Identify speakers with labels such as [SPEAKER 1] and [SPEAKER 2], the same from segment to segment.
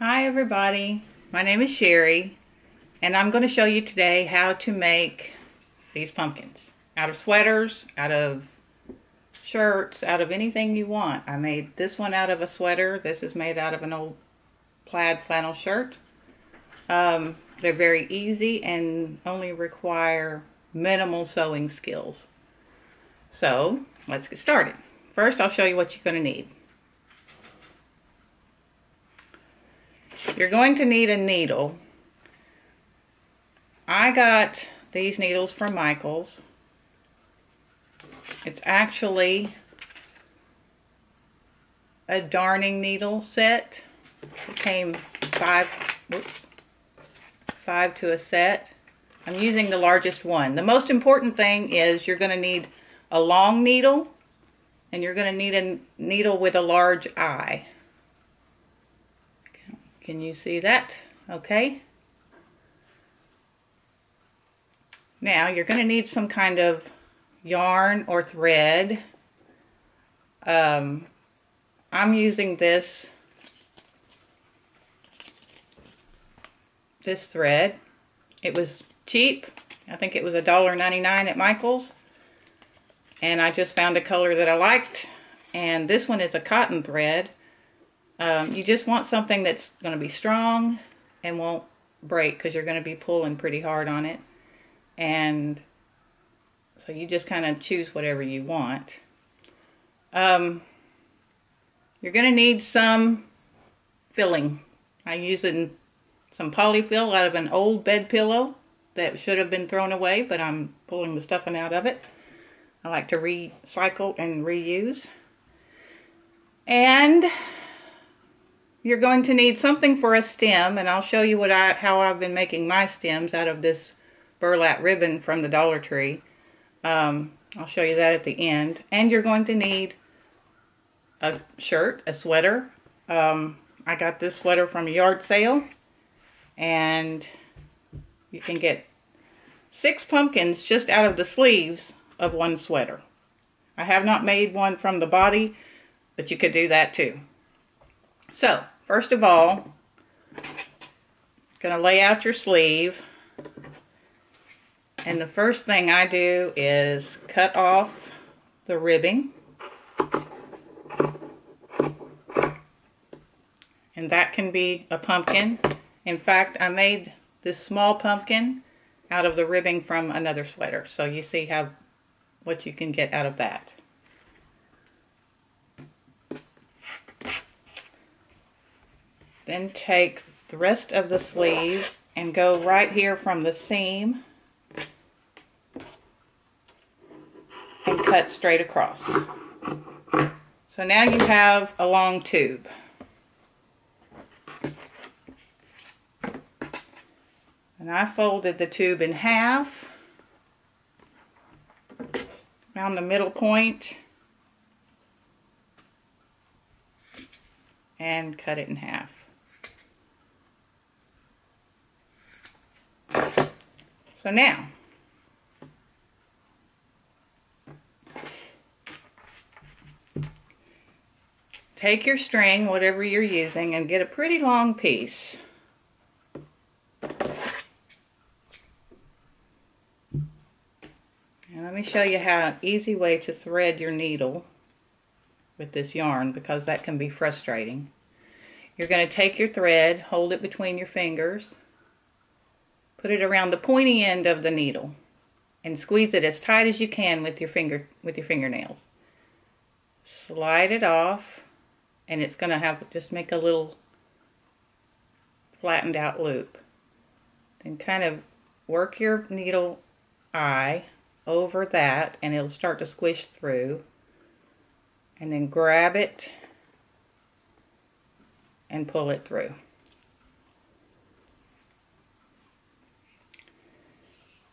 [SPEAKER 1] Hi everybody, my name is Sherry and I'm going to show you today how to make these pumpkins out of sweaters, out of shirts, out of anything you want. I made this one out of a sweater. This is made out of an old plaid flannel shirt. They're very easy and only require minimal sewing skills. So let's get started. First I'll show you what you're going to need. You're going to need a needle. I got these needles from Michael's. It's actually a darning needle set. It came five to a set. I'm using the largest one. The most important thing is you're going to need a long needle and you're going to need a needle with a large eye. Can you see that? Okay. Now you're going to need some kind of yarn or thread. I'm using this thread. It was cheap. I think it was $1.99 at Michael's. And I just found a color that I liked. And this one is a cotton thread. You just want something that's going to be strong and won't break because you're going to be pulling pretty hard on it. And so you just kind of choose whatever you want. You're going to need some filling. I'm using some polyfill out of an old bed pillow that should have been thrown away, but I'm pulling the stuffing out of it. I like to recycle and reuse. And you're going to need something for a stem, and I'll show you how I've been making my stems out of this burlap ribbon from the Dollar Tree. I'll show you that at the end. And you're going to need a shirt, a sweater. I got this sweater from a yard sale, and you can get 6 pumpkins just out of the sleeves of one sweater. I have not made one from the body, but you could do that too. So, first of all, going to lay out your sleeve. And the first thing I do is cut off the ribbing. And that can be a pumpkin. In fact, I made this small pumpkin out of the ribbing from another sweater. So you see what you can get out of that. Then take the rest of the sleeve and go right here from the seam and cut straight across. So now you have a long tube. And I folded the tube in half around the middle point and cut it in half. So now, take your string, whatever you're using, and get a pretty long piece. And let me show you an easy way to thread your needle with this yarn, because that can be frustrating. You're going to take your thread, hold it between your fingers, put it around the pointy end of the needle and squeeze it as tight as you can with your fingernails. Slide it off, and it's going to just make a little flattened out loop. Then kind of work your needle eye over that and it'll start to squish through. And then grab it and pull it through.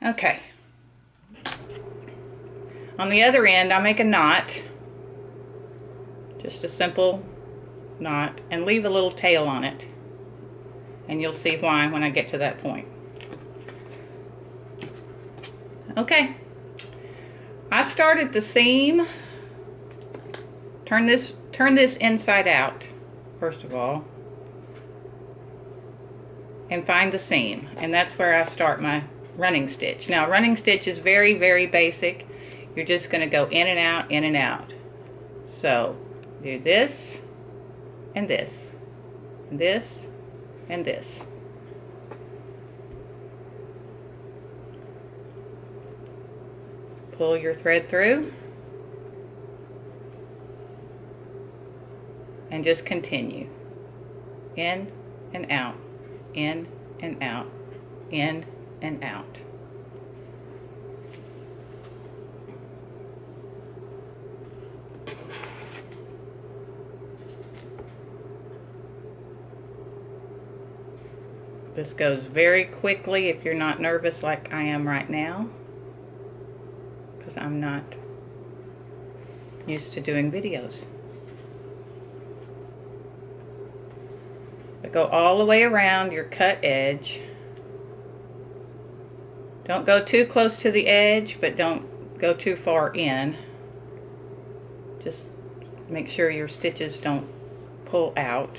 [SPEAKER 1] Okay. On the other end, I make a knot, just a simple knot, and leave a little tail on it. And you'll see why when I get to that point. Okay. I started the seam. Turn this inside out, first of all. and find the seam, and that's where I start my running stitch. Now, running stitch is very, very basic. You're just going to go in and out, in and out. So do this and this and this and this. Pull your thread through and just continue in and out, in and out, in and out. This goes very quickly if you're not nervous like I am right now, because I'm not used to doing videos. But go all the way around your cut edge. Don't go too close to the edge, but don't go too far in. Just make sure your stitches don't pull out.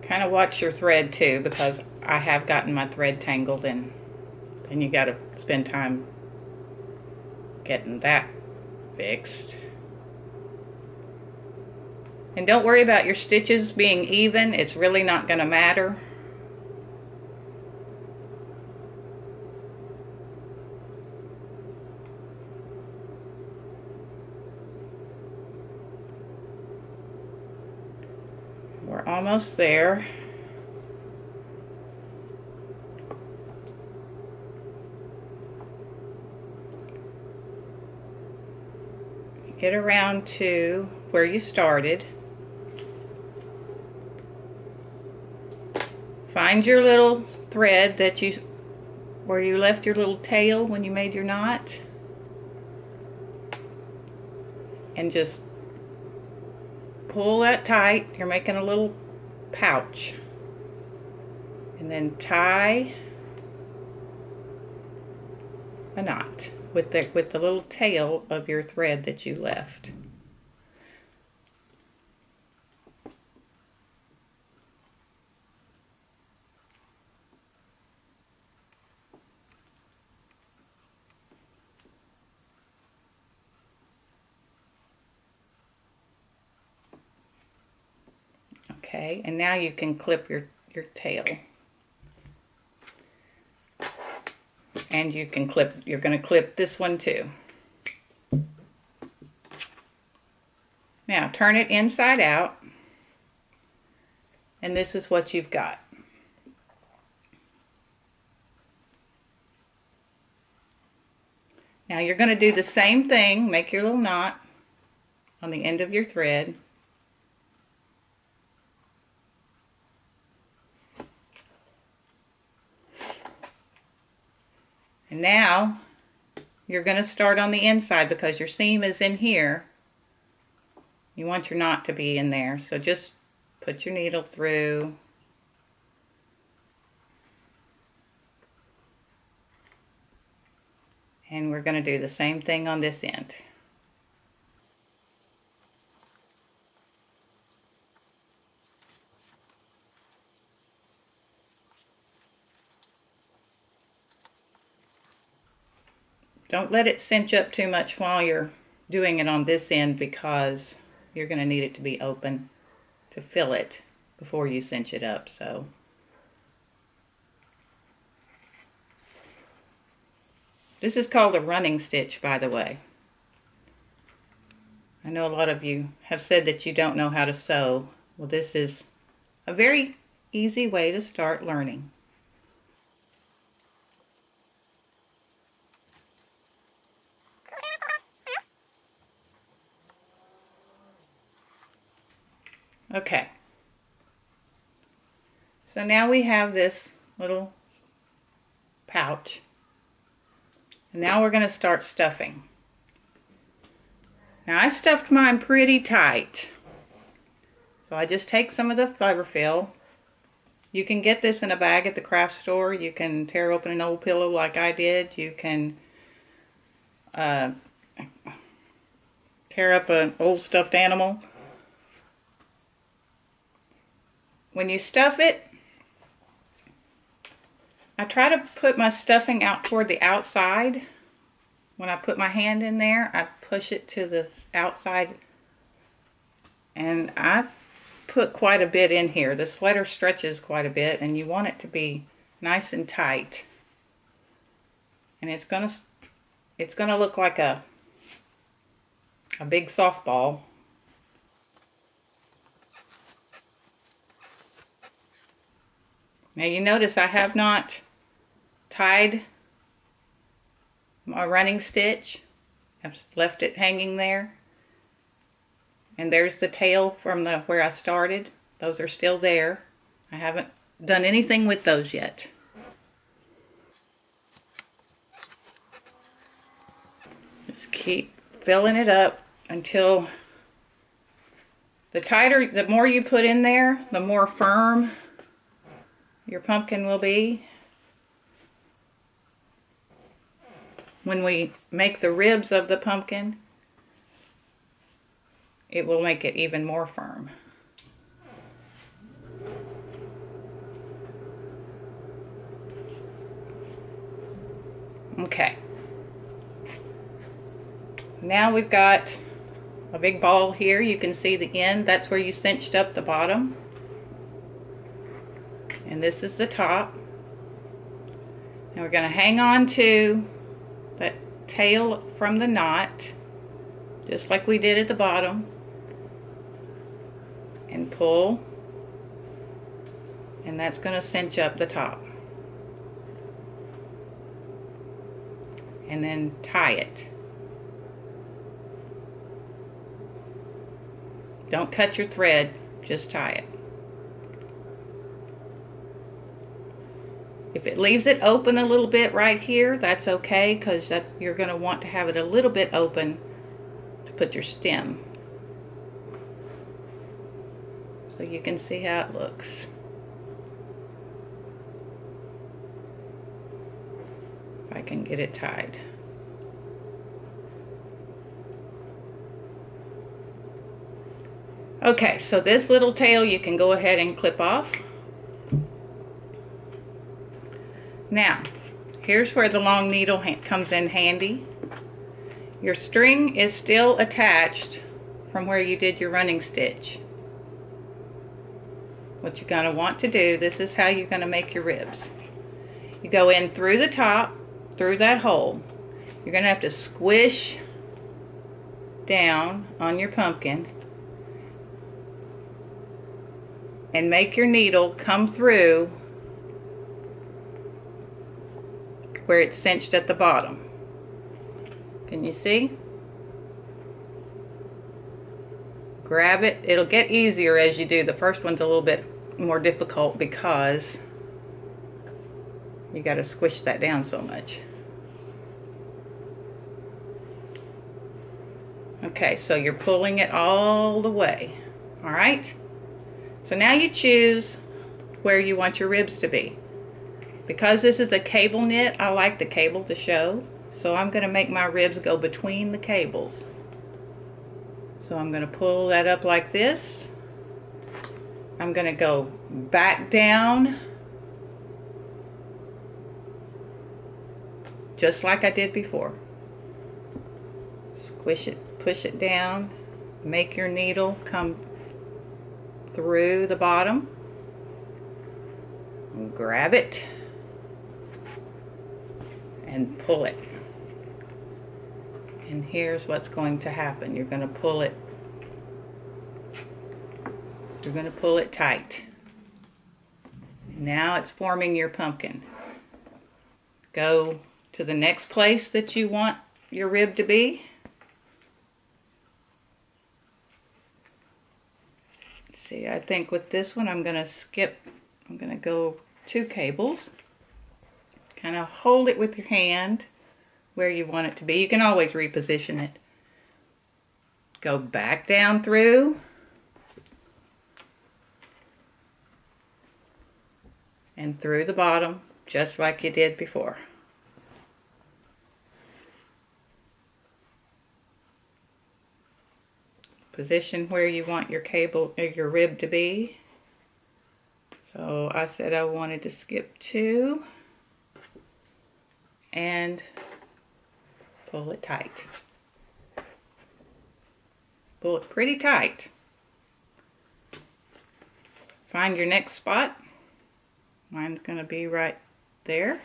[SPEAKER 1] Kind of watch your thread too, because I have gotten my thread tangled, and then you got to spend time getting that fixed. And don't worry about your stitches being even. It's really not going to matter. We're almost there. Get around to where you started. Find your little thread that where you left your little tail when you made your knot, and just pull that tight. You're making a little pouch, and then tie a knot with the little tail of your thread that you left. Okay, and now you can clip your tail. And you can clip, you're going to clip this one too. Now turn it inside out, and this is what you've got. Now you're going to do the same thing, make your little knot on the end of your thread. And now you're going to start on the inside because your seam is in here. You want your knot to be in there, so just put your needle through. And we're going to do the same thing on this end. Don't let it cinch up too much while you're doing it on this end, because you're going to need it to be open to fill it before you cinch it up. So this is called a running stitch, by the way. I know a lot of you have said that you don't know how to sew. Well, this is a very easy way to start learning. Okay, so now we have this little pouch, and now we're going to start stuffing. Now I stuffed mine pretty tight, so I just take some of the fiberfill You can get this in a bag at the craft store. You can tear open an old pillow like I did. You can tear up an old stuffed animal. When you stuff it, I try to put my stuffing out toward the outside. When I put my hand in there, I push it to the outside. And I put quite a bit in here. The sweater stretches quite a bit, and you want it to be nice and tight. And it's gonna look like a big softball. Now you notice I have not tied my running stitch. I've left it hanging there. And there's the tail from where I started. Those are still there. I haven't done anything with those yet. Just keep filling it up until the more you put in there, the more firm your pumpkin will be. When we make the ribs of the pumpkin, it will make it even more firm. Okay. Now we've got a big ball here. You can see the end. That's where you cinched up the bottom. And this is the top. And we're going to hang on to that tail from the knot, just like we did at the bottom, and pull, and that's going to cinch up the top. And then tie it. Don't cut your thread, just tie it. If it leaves it open a little bit right here, that's okay, because you're going to want to have it a little bit open to put your stem. So you can see how it looks. If I can get it tied. Okay, so this little tail you can go ahead and clip off. Now, here's where the long needle comes in handy. Your string is still attached from where you did your running stitch. What you're going to want to do, this is how you're going to make your ribs. You go in through the top, through that hole. You're going to have to squish down on your pumpkin and make your needle come through where it's cinched at the bottom. Can you see? Grab it. It'll get easier as you do. The first one's a little bit more difficult because you got to squish that down so much. Okay, so you're pulling it all the way. All right? So now you choose where you want your ribs to be. Because this is a cable knit, I like the cable to show. So I'm going to make my ribs go between the cables. So I'm going to pull that up like this. I'm going to go back down, just like I did before. Squish it, push it down, make your needle come through the bottom, and grab it, and pull it. And here's what's going to happen. You're going to pull it. You're going to pull it tight. Now it's forming your pumpkin. Go to the next place that you want your rib to be. See, I think with this one I'm going to skip. I'm going to go 2 cables. Kind of hold it with your hand where you want it to be. You can always reposition it. Go back down through. and through the bottom, just like you did before. Position where you want your cable or your rib to be. So I said I wanted to skip 2 and pull it tight. Pull it pretty tight. Find your next spot. Mine's going to be right there.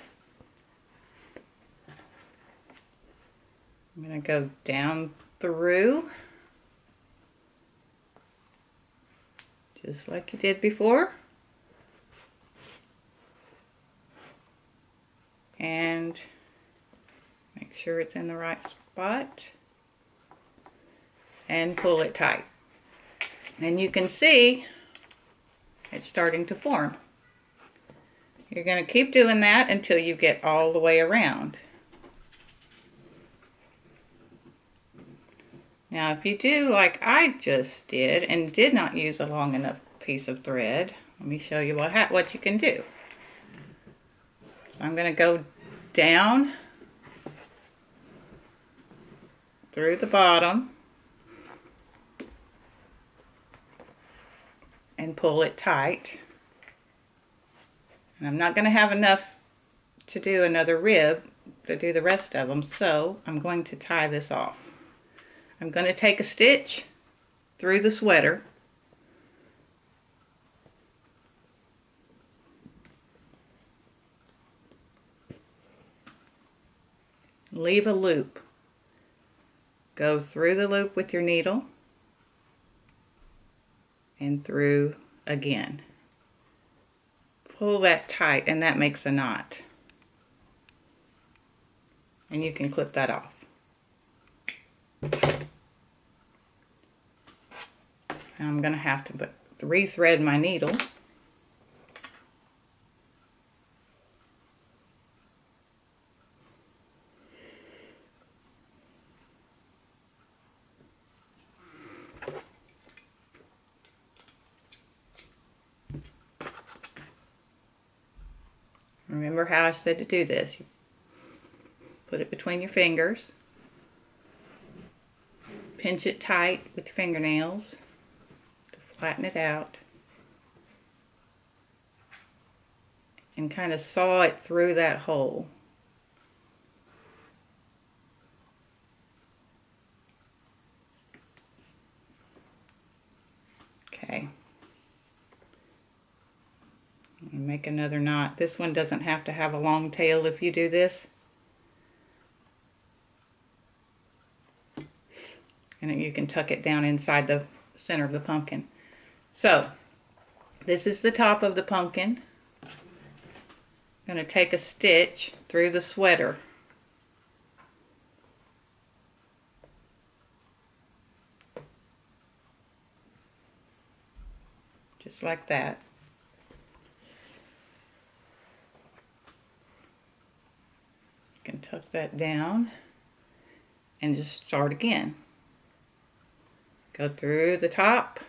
[SPEAKER 1] I'm going to go down through, just like you did before. And make sure it's in the right spot. And pull it tight. And you can see it's starting to form. You're going to keep doing that until you get all the way around. Now if you do like I just did and did not use a long enough piece of thread, let me show you what you can do. So I'm going to go down through the bottom and pull it tight. And I'm not going to have enough to do another rib to do the rest of them, so I'm going to tie this off. I'm going to take a stitch through the sweater, leave a loop, go through the loop with your needle and through again. Pull that tight and that makes a knot. And you can clip that off. Now I'm going to have to re-thread my needle. Remember how I said to do this. You put it between your fingers. Pinch it tight with your fingernails to flatten it out. And kind of saw it through that hole. Okay. And make another knot. This one doesn't have to have a long tail if you do this. And you can tuck it down inside the center of the pumpkin. So, this is the top of the pumpkin. I'm going to take a stitch through the sweater. Just like that. You can tuck that down and just start again. Go through the top.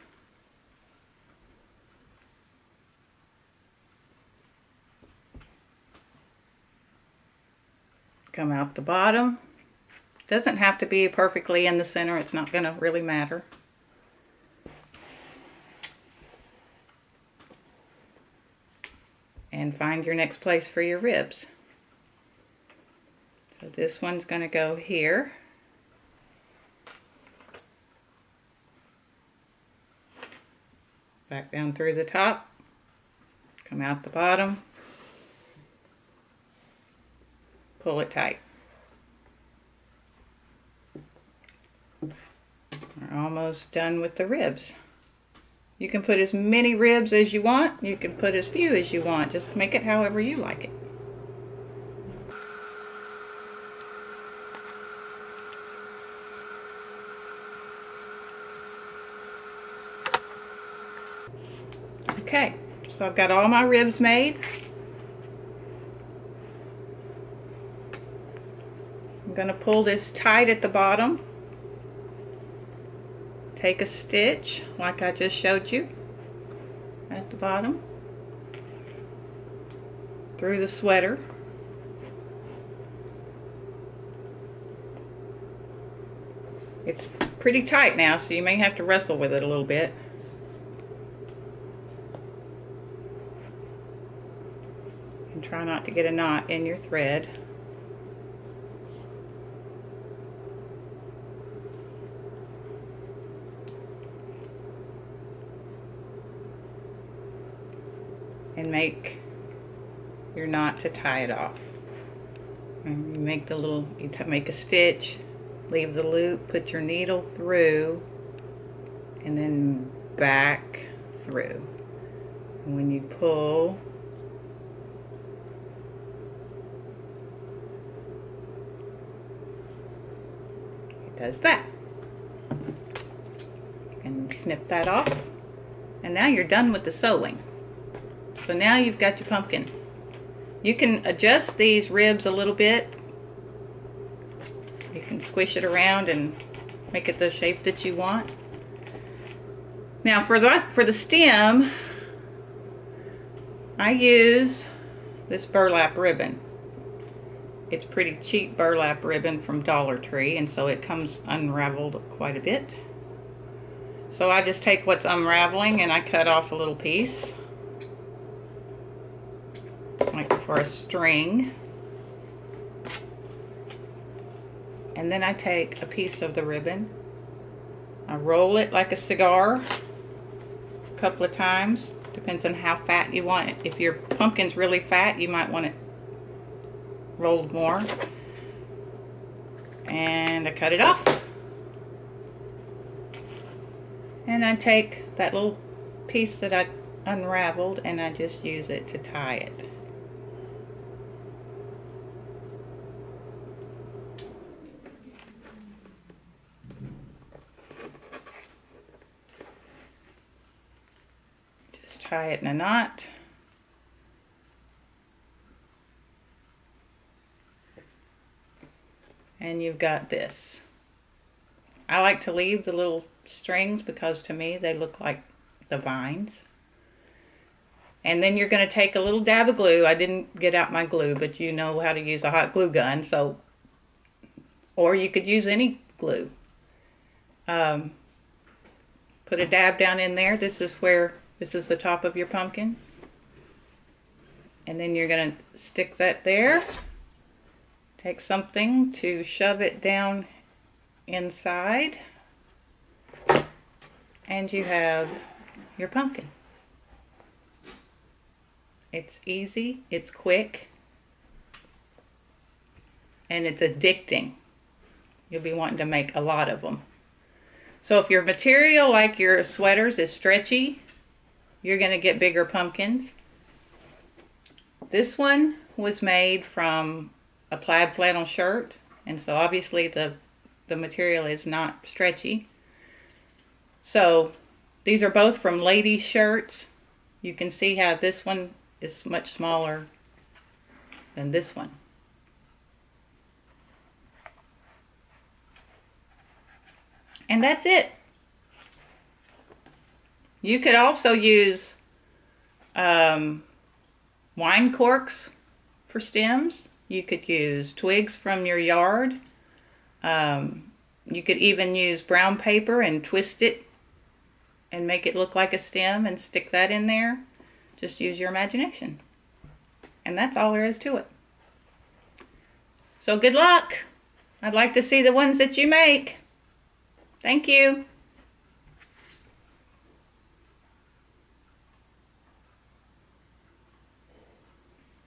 [SPEAKER 1] Come out the bottom. Doesn't have to be perfectly in the center. It's not going to really matter. And find your next place for your ribs. So this one's going to go here. Back down through the top. Come out the bottom. Pull it tight. We're almost done with the ribs. You can put as many ribs as you want. You can put as few as you want. Just make it however you like it. Okay, so I've got all my ribs made. I'm going to pull this tight at the bottom. Take a stitch like I just showed you at the bottom. through the sweater. It's pretty tight now, so you may have to wrestle with it a little bit. And try not to get a knot in your thread. And make your knot to tie it off. And you make the little, make a stitch, leave the loop, put your needle through, and then back through. And when you pull, it does that. And snip that off. And now you're done with the sewing. So now you've got your pumpkin. You can adjust these ribs a little bit. You can squish it around and make it the shape that you want. Now for the stem, I use this burlap ribbon. It's pretty cheap burlap ribbon from Dollar Tree, and so it comes unraveled quite a bit. So I just take what's unraveling and I cut off a little piece, like for a string. And then I take a piece of the ribbon, I roll it like a cigar a couple of times, depends on how fat you want it. If your pumpkin's really fat, you might want it rolled more. And I cut it off. And I take that little piece that I unraveled and I just use it to tie it. Just tie it in a knot. And you've got this. I like to leave the little strings because to me they look like the vines. And then you're going to take a little dab of glue. I didn't get out my glue, but you know how to use a hot glue gun, so, or you could use any glue. Put a dab down in there. This is the top of your pumpkin. And then you're going to stick that there. Take something to shove it down inside. And you have your pumpkin. It's easy, it's quick, and it's addicting. You'll be wanting to make a lot of them. So if your material, like your sweaters, is stretchy, you're going to get bigger pumpkins. This one was made from a plaid flannel shirt, and so obviously the material is not stretchy. So these are both from ladies' shirts. You can see how this one is much smaller than this one. And that's it. You could also use wine corks for stems. You could use twigs from your yard. You could even use brown paper and twist it and make it look like a stem and stick that in there. Just use your imagination. And that's all there is to it. So good luck. I'd like to see the ones that you make. Thank you.